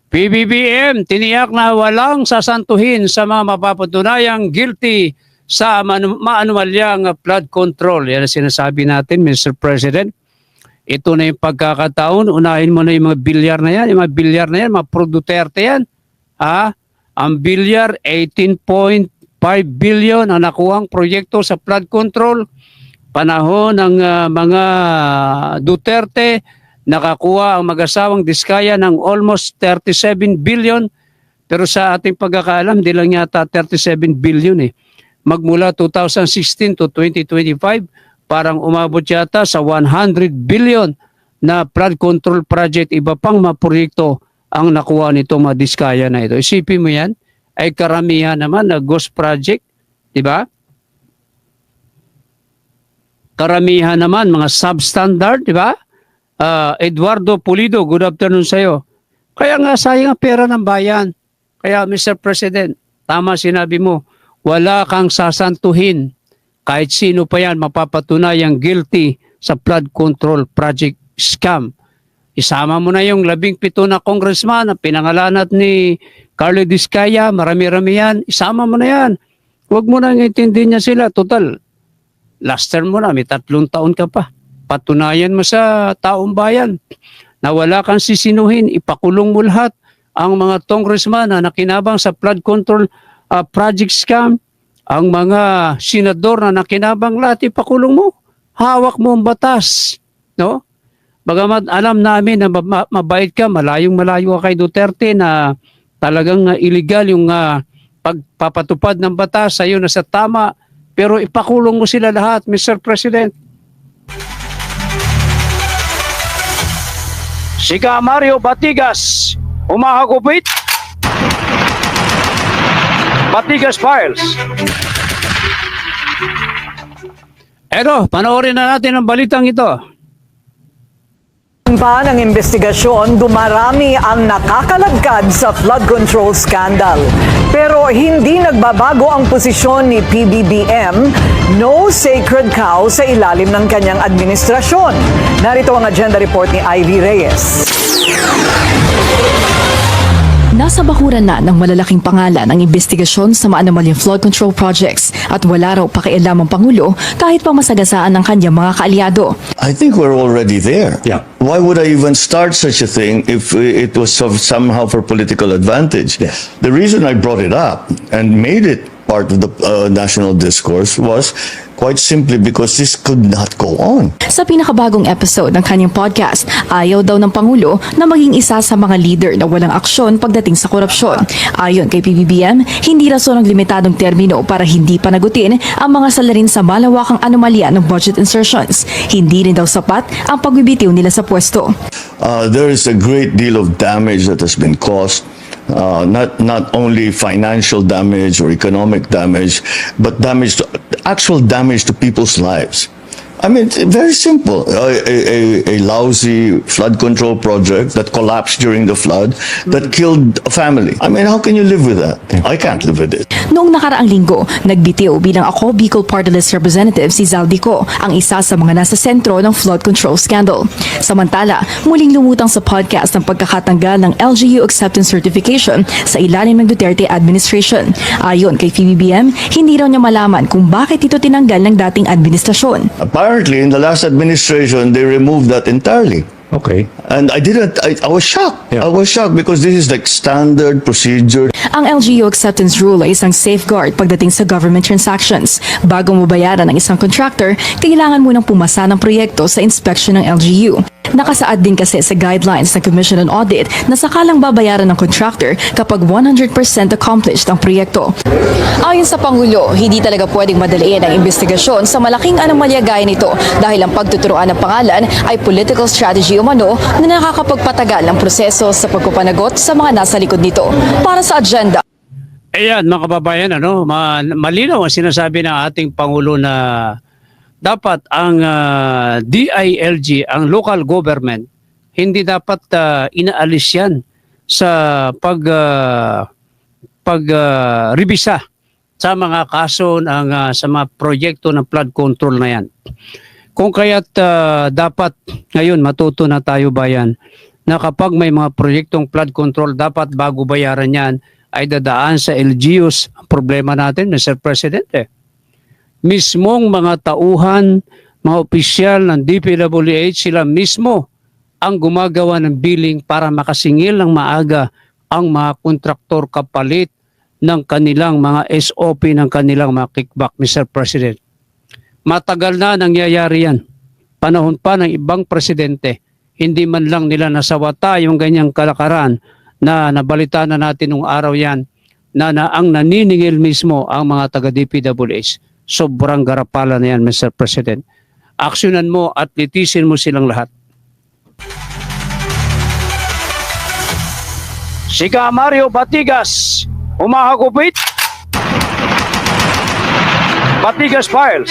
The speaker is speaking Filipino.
PBBM tiniyak na walang sasantuhin sa mga mapapatunayang guilty sa maanumalyang flood control. Yan ang sinasabi natin, Mr. President. Ito na yung pagkakataon. Unahin mo na yung mga bilyar na yan. Yung mga bilyar na yan, mga pro Duterte yan. Ang bilyar, 18.5 billion ang nakuhang proyekto sa flood control. Panahon ng mga Duterte, nakakuha ang mag-asawang Diskaya ng almost 37 billion. Pero sa ating pagkakaalam, di lang yata 37 billion eh. Magmula 2016 to 2025, parang umabot yata sa 100 billion na flood control project. Iba pang mga proyekto ang nakuha nito mga Diskaya na ito. Isipin mo yan, ay karamihan naman na ghost project, di ba? Karamihan naman mga substandard, di ba? Eduardo Pulido, good afternoon sa iyo. Kaya nga sayang ang pera ng bayan. Kaya Mr. President, tama sinabi mo, wala kang sasantuhin kahit sino pa yan mapapatunayang guilty sa flood control project scam. Isama mo na yung 17 na congressman na pinangalanat ni Carlo Diskaya, marami-rami yan. Isama mo na yan. Huwag mo na intindihin niya sila. Total, last term mo na, may 3 taon ka pa. Patunayan mo sa taong bayan na wala kang sisinuhin, ipakulong mo lahat ang mga congressman na nakinabang sa flood control project scam, ang mga senador na nakinabang lahat, ipakulong mo. Hawak mo ang batas. No? Bagamat alam namin na mabait ka, malayong-malayo ka kay Duterte na talagang illegal yung pagpapatupad ng batas, sa'yo na sa tama, pero ipakulong mo sila lahat, Mr. President. Sika Mario Batigas, umahagupit. Batigas Files. Eto, panoorin na natin ang balitang ito. Pa ng investigasyon, dumarami ang nakakalagkad sa flood control scandal. Pero hindi nagbabago ang posisyon ni PBBM, no sacred cow sa ilalim ng kanyang administrasyon. Narito ang agenda report ni Ivy Reyes. Nasa bakuran na ng malalaking pangalan ang investigasyon sa maanomalyang flood control projects at wala raw pakialam ang Pangulo kahit pa masagasaan ng kanyang mga kaalyado. I think we're already there. Yeah. Why would I even start such a thing if it was somehow for political advantage? Yes. The reason I brought it up and made it part of the national discourse was quite simply because this could not go on. Sa pinakabagong episode ng kanyang podcast, ayaw daw ng Pangulo na maging isa sa mga leader na walang aksyon pagdating sa korupsyon. Ayon kay PBBM, hindi rason ang limitadong termino para hindi panagutin ang mga salarin sa malawakang anomalya ng budget insertions. Hindi rin daw sapat ang pagbibitiw nila sa pwesto. There is a great deal of damage that has been caused. Not only financial damage or economic damage, but actual damage to people's lives. I mean, it's very simple. A lousy flood control project that collapsed during the flood that killed a family. I mean, how can you live with that? I can't live with it. Noong nakaraang linggo, nagbitiw bilang Ako Bicol Party List Representative si Zaldico, ang isa sa mga nasa sentro ng flood control scandal. Samantala, muling lumutang sa podcast ang pagkakatanggal ng LGU Acceptance Certification sa ilalim ng Duterte administration. Ayon kay PBBM, hindi raw niya malaman kung bakit ito tinanggal ng dating administrasyon. Apparently, in the last administration, they removed that entirely. Okay. And I was shocked. Yeah. I was shocked because this is like standard procedure. Ang LGU acceptance rule ay isang safeguard pagdating sa government transactions. Bago mo bayaran ng isang contractor, kailangan mo nang pumasa ng proyekto sa inspection ng LGU. Nakasaad din kasi sa guidelines ng Commission on Audit na sakalang babayaran ng contractor kapag 100% accomplished ang proyekto. Ayon sa Pangulo, hindi talaga pwedeng madaliin ang investigasyon sa malaking anomalya gaya nito dahil ang pagtuturuan ng pangalan ay political strategy umano na nakakapagpatagal ng proseso sa pagpapanagot sa mga nasa likod nito. Para sa agenda. Ayan mga kababayan, malinaw ang sinasabi ng ating Pangulo na dapat ang DILG, ang local government, hindi dapat inaalis yan sa pagribisa sa mga kaso sa mga proyekto ng flood control na yan. Kung kaya't dapat ngayon matuto na tayo bayan na kapag may mga proyektong flood control, dapat bago bayaran yan, ay dadaan sa LGUs. Ang problema natin, Mr. President, mismong mga tauhan, mga opisyal ng DPWH, sila mismo ang gumagawa ng billing para makasingil ng maaga ang mga kontraktor kapalit ng kanilang mga SOP, ng kanilang mga kickback, Mr. President. Matagal na nangyayari yan. Panahon pa ng ibang presidente. Hindi man lang nila nasawata yung ganyang kalakaran na nabalita na natin nung araw yan na ang naniningil mismo ang mga taga-DPWH. Sobrang garapala na yan, Mr. President. Aksyonan mo at litisin mo silang lahat. Sika Mario Batigas, umahagupit. Batigas Files.